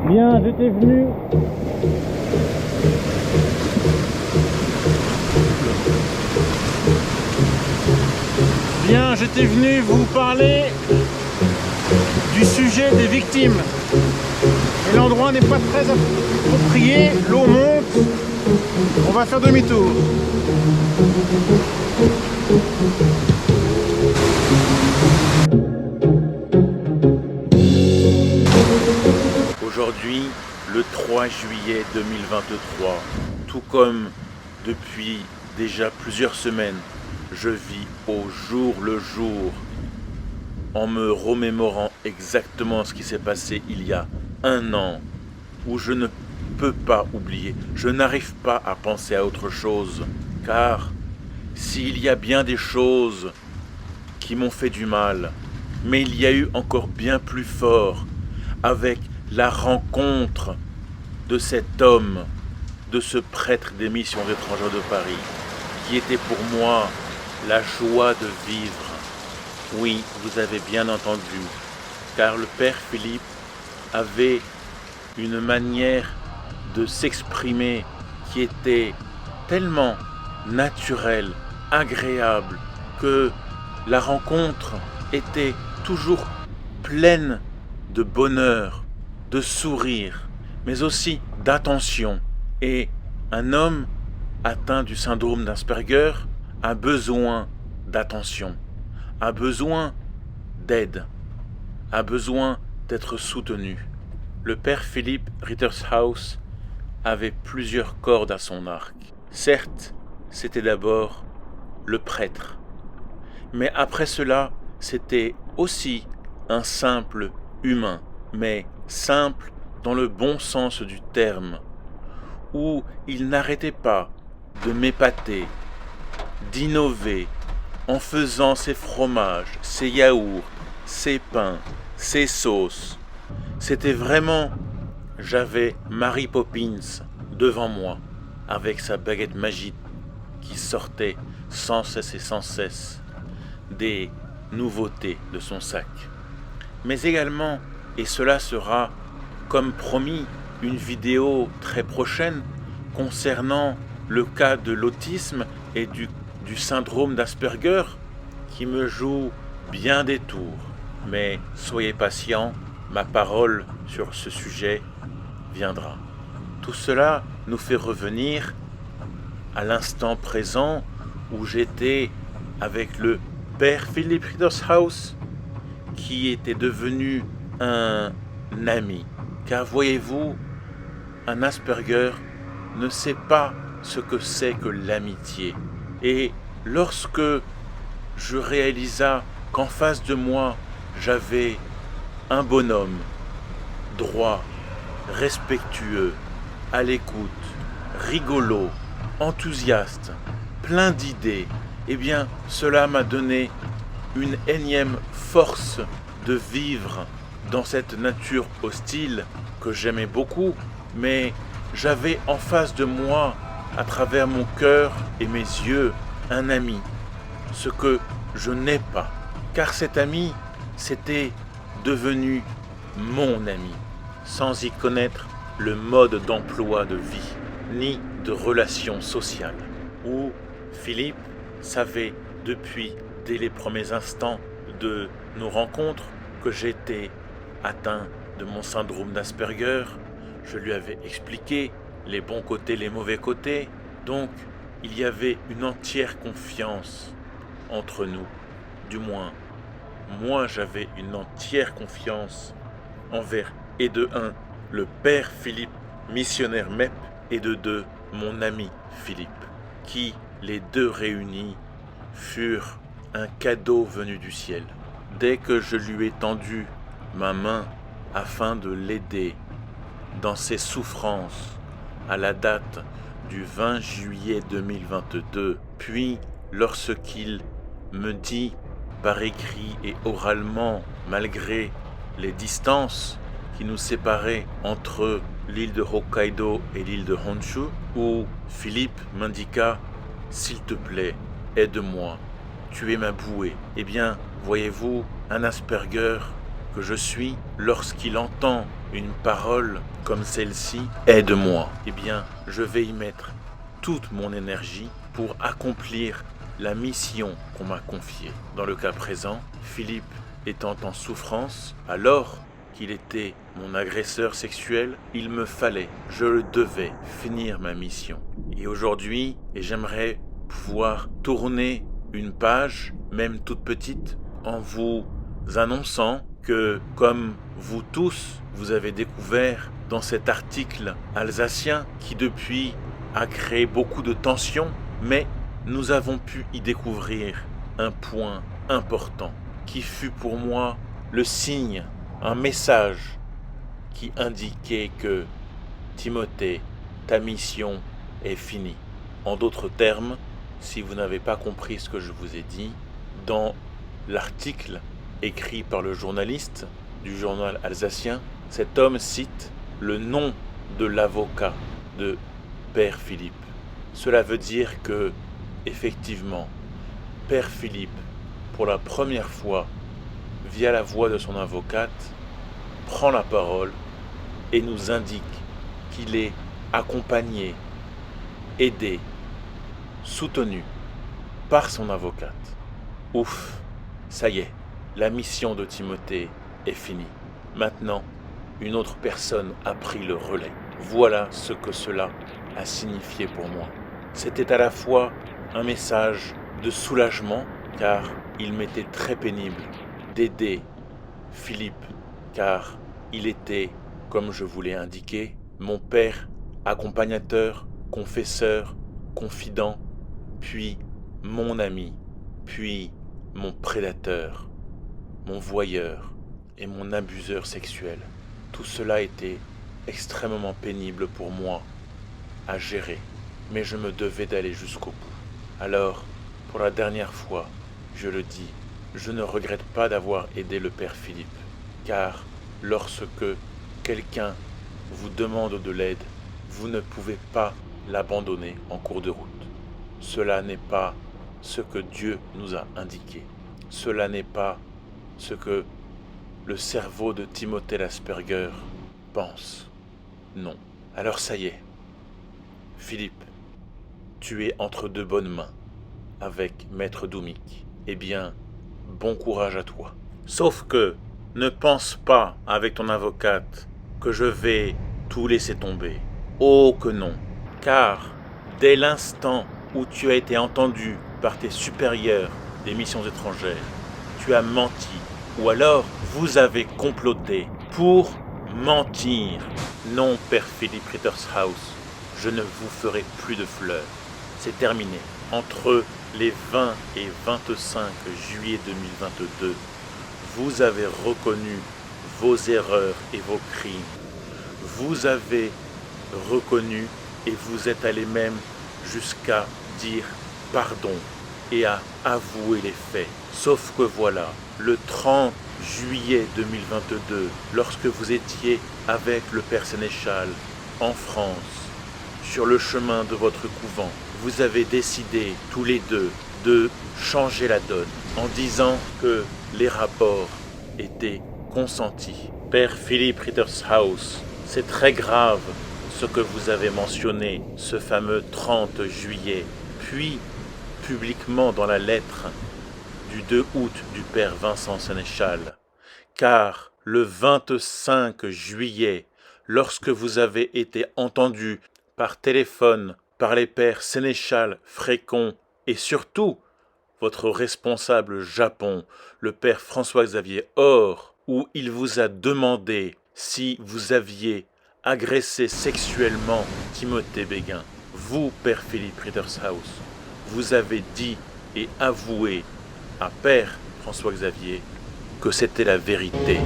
Bien, j'étais venu. Bien, j'étais venu vous parler du sujet des victimes. Et l'endroit n'est pas très approprié, l'eau monte, on va faire demi-tour. Aujourd'hui, le 3 juillet 2023, tout comme depuis déjà plusieurs semaines, je vis au jour le jour en me remémorant exactement ce qui s'est passé il y a un an, où je ne peux pas oublier, je n'arrive pas à penser à autre chose, car s'il y a bien des choses qui m'ont fait du mal, mais il y a eu encore bien plus fort avec la rencontre de cet homme, de ce prêtre des missions étrangères de Paris, qui était pour moi la joie de vivre. Oui, vous avez bien entendu, car le Père Philippe avait une manière de s'exprimer qui était tellement naturelle, agréable, que la rencontre était toujours pleine de bonheur, de sourire, mais aussi d'attention. Et un homme atteint du syndrome d'Asperger a besoin d'attention, a besoin d'aide, a besoin d'être soutenu. Le père Philippe Rittershaus avait plusieurs cordes à son arc. Certes, c'était d'abord le prêtre, mais après cela, c'était aussi un simple humain, mais simple dans le bon sens du terme, où il n'arrêtait pas de m'épater, d'innover en faisant ses fromages, ses yaourts, ses pains, ses sauces. C'était vraiment, j'avais Mary Poppins devant moi, avec sa baguette magique qui sortait sans cesse et sans cesse des nouveautés de son sac. Mais également, et cela sera, comme promis, une vidéo très prochaine concernant le cas de l'autisme et du syndrome d'Asperger qui me joue bien des tours. Mais soyez patients, ma parole sur ce sujet viendra. Tout cela nous fait revenir à l'instant présent où j'étais avec le père Philippe Rittershaus qui était devenu un ami. Car voyez-vous, un Asperger ne sait pas ce que c'est que l'amitié. Et lorsque je réalisa qu'en face de moi, j'avais un bonhomme droit, respectueux, à l'écoute, rigolo, enthousiaste, plein d'idées, eh bien, cela m'a donné une énième force de vivre dans cette nature hostile que j'aimais beaucoup, mais j'avais en face de moi, à travers mon cœur et mes yeux, un ami, ce que je n'ai pas, car cet ami, c'était devenu mon ami, sans y connaître le mode d'emploi de vie, ni de relations sociales, où Philippe savait depuis dès les premiers instants de nos rencontres que j'étais atteint de mon syndrome d'Asperger. Je lui avais expliqué les bons côtés, les mauvais côtés. Donc, il y avait une entière confiance entre nous. Du moins, moi j'avais une entière confiance envers, et de un, le père Philippe, missionnaire MEP, et de deux, mon ami Philippe, qui, les deux réunis, furent un cadeau venu du ciel. Dès que je lui ai tendu ma main afin de l'aider dans ses souffrances à la date du 20 juillet 2022, puis lorsqu'il me dit par écrit et oralement, malgré les distances qui nous séparaient entre l'île de Hokkaido et l'île de Honshu, où Philippe m'indiqua « S'il te plaît, aide-moi, tu es ma bouée ». Eh bien, voyez-vous, un Asperger que je suis, lorsqu'il entend une parole comme celle-ci, aide-moi, eh bien, je vais y mettre toute mon énergie pour accomplir la mission qu'on m'a confiée. Dans le cas présent, Philippe étant en souffrance, alors qu'il était mon agresseur sexuel, il me fallait, je le devais finir ma mission. Et aujourd'hui, j'aimerais pouvoir tourner une page, même toute petite, en vous annonçant que, comme vous tous, vous avez découvert dans cet article alsacien qui depuis a créé beaucoup de tensions, mais nous avons pu y découvrir un point important qui fut pour moi le signe, un message qui indiquait que Timothée, ta mission est finie. En d'autres termes, si vous n'avez pas compris ce que je vous ai dit, dans l'article écrit par le journaliste du journal alsacien, cet homme cite le nom de l'avocat de Père Philippe. Cela veut dire que, effectivement, Père Philippe, pour la première fois, via la voix de son avocate, prend la parole et nous indique qu'il est accompagné, aidé, soutenu par son avocate. Ouf, ça y est, la mission de Timothée est finie. Maintenant, une autre personne a pris le relais. Voilà ce que cela a signifié pour moi. C'était à la fois un message de soulagement, car il m'était très pénible d'aider Philippe, car il était, comme je vous l'ai indiqué, mon père, accompagnateur, confesseur, confident, puis mon ami, puis mon prédateur, mon voyeur et mon abuseur sexuel. Tout cela était extrêmement pénible pour moi à gérer, mais je me devais d'aller jusqu'au bout. Alors, pour la dernière fois, je le dis, je ne regrette pas d'avoir aidé le Père Philippe, car lorsque quelqu'un vous demande de l'aide, vous ne pouvez pas l'abandonner en cours de route. Cela n'est pas ce que Dieu nous a indiqué. Cela n'est pas ce que le cerveau de Timothée l'Asperger pense. Non. Alors ça y est, Philippe, tu es entre de bonnes mains avec Maître Doumik. Eh bien, bon courage à toi. Sauf que, ne pense pas avec ton avocate que je vais tout laisser tomber. Oh que non, car dès l'instant où tu as été entendu par tes supérieurs des missions étrangères, tu as menti, ou alors vous avez comploté pour mentir. Non, Père Philippe Rittershaus, je ne vous ferai plus de fleurs. C'est terminé. Entre les 20 et 25 juillet 2022, vous avez reconnu vos erreurs et vos crimes. Vous avez reconnu et vous êtes allé même jusqu'à dire pardon et à avouer les faits. Sauf que voilà, le 30 juillet 2022, lorsque vous étiez avec le Père Sénéchal en France, sur le chemin de votre couvent, vous avez décidé tous les deux de changer la donne en disant que les rapports étaient consentis. Père Philippe Rittershaus, c'est très grave ce que vous avez mentionné ce fameux 30 juillet, puis publiquement dans la lettre du 2 août du Père Vincent Sénéchal, car le 25 juillet, lorsque vous avez été entendu par téléphone par les pères Sénéchal, Frécon et surtout votre responsable Japon, le père François-Xavier Or, où il vous a demandé si vous aviez agressé sexuellement Timothée Béguin. Vous, Père Philippe Rittershaus, vous avez dit et avoué à Père François-Xavier que c'était la vérité.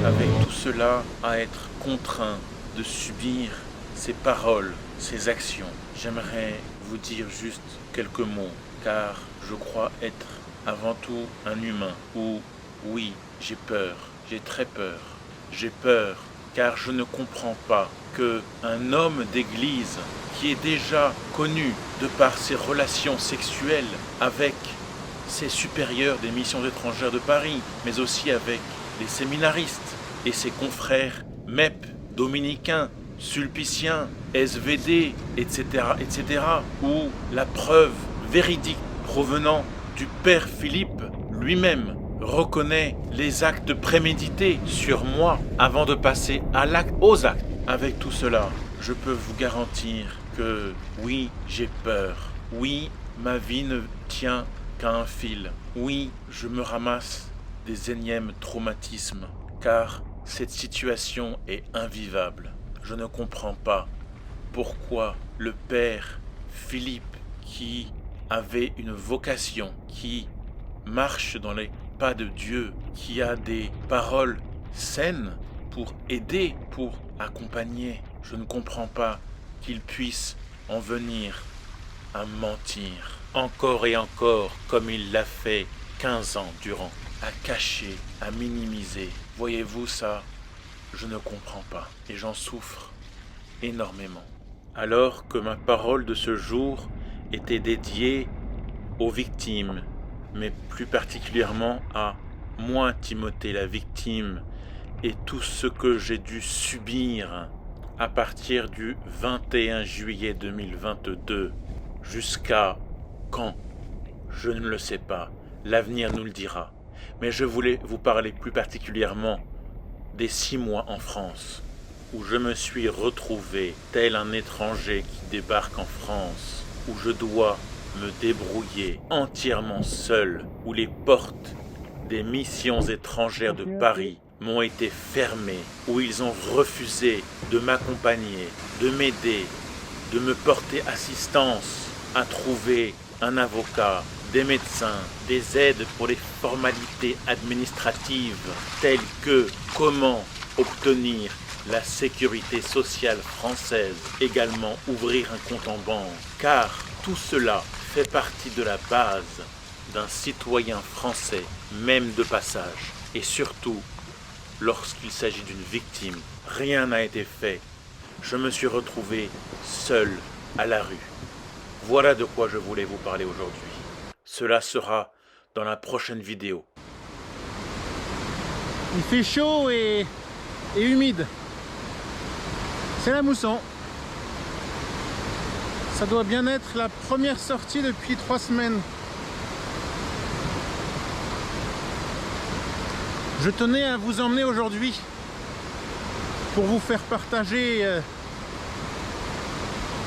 Avec tout cela, à être contraint de subir ces paroles, ces actions, j'aimerais vous dire juste quelques mots, car je crois être avant tout un humain où, oui, j'ai peur, j'ai très peur. J'ai peur car je ne comprends pas qu'un homme d'église qui est déjà connu de par ses relations sexuelles avec ses supérieurs des missions étrangères de Paris, mais aussi avec les séminaristes et ses confrères MEP, dominicains, sulpiciens, SVD, etc., etc., où la preuve véridique provenant du père Philippe lui-même reconnaît les actes prémédités sur moi avant de passer aux actes. Avec tout cela, je peux vous garantir que oui, j'ai peur. Oui, ma vie ne tient qu'à un fil. Oui, je me ramasse des énièmes traumatismes, car cette situation est invivable. Je ne comprends pas pourquoi le père Philippe, qui avait une vocation, qui marche dans les pas de Dieu, qui a des paroles saines pour aider, pour accompagner, je ne comprends pas qu'il puisse en venir à mentir, encore et encore, comme il l'a fait 15 ans durant, à cacher, à minimiser. Voyez-vous ça? Je ne comprends pas, et j'en souffre énormément. Alors que ma parole de ce jour était dédiée aux victimes, mais plus particulièrement à moi, Timothée, la victime, et tout ce que j'ai dû subir à partir du 21 juillet 2022 jusqu'à quand? Je ne le sais pas, l'avenir nous le dira. Mais je voulais vous parler plus particulièrement des 6 mois en France, où je me suis retrouvé tel un étranger qui débarque en France, où je dois me débrouiller entièrement seul, où les portes des missions étrangères de Paris m'ont été fermées, où ils ont refusé de m'accompagner, de m'aider, de me porter assistance à trouver un avocat, des médecins, des aides pour les formalités administratives telles que comment obtenir la sécurité sociale française, également ouvrir un compte en banque, car tout cela fait partie de la base d'un citoyen français, même de passage, et surtout lorsqu'il s'agit d'une victime. Rien n'a été fait. Je me suis retrouvé seul à la rue. Voilà de quoi je voulais vous parler aujourd'hui. Cela sera dans la prochaine vidéo. Il fait chaud et humide. C'est la mousson. Ça doit bien être la première sortie depuis 3 semaines. Je tenais à vous emmener aujourd'hui pour vous faire partager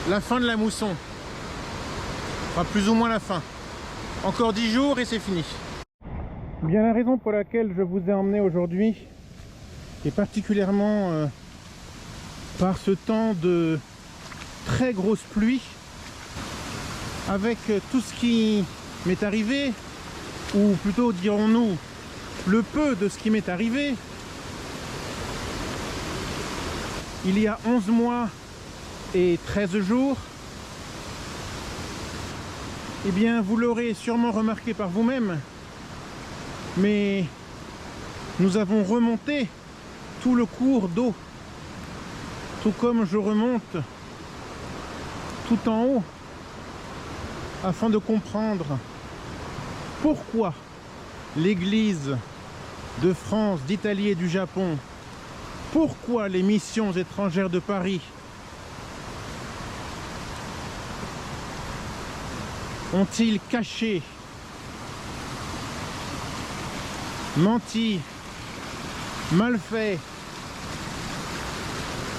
la fin de la mousson. Enfin, plus ou moins la fin. Encore 10 jours et c'est fini. Bien, la raison pour laquelle je vous ai emmené aujourd'hui, et particulièrement par ce temps de très grosse pluie, avec tout ce qui m'est arrivé, ou plutôt dirons-nous le peu de ce qui m'est arrivé, il y a 11 mois et 13 jours, eh bien vous l'aurez sûrement remarqué par vous-même, mais nous avons remonté tout le cours d'eau, tout comme je remonte tout en haut, afin de comprendre pourquoi l'Église de France, d'Italie et du Japon, pourquoi les missions étrangères de Paris ont-ils caché, menti, mal fait,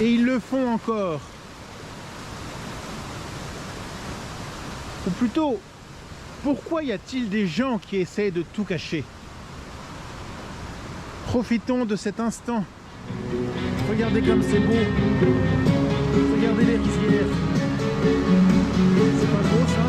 et ils le font encore. Ou plutôt, pourquoi y a-t-il des gens qui essaient de tout cacher? Profitons de cet instant. Regardez comme c'est beau. Regardez les rizières. C'est pas beau ça?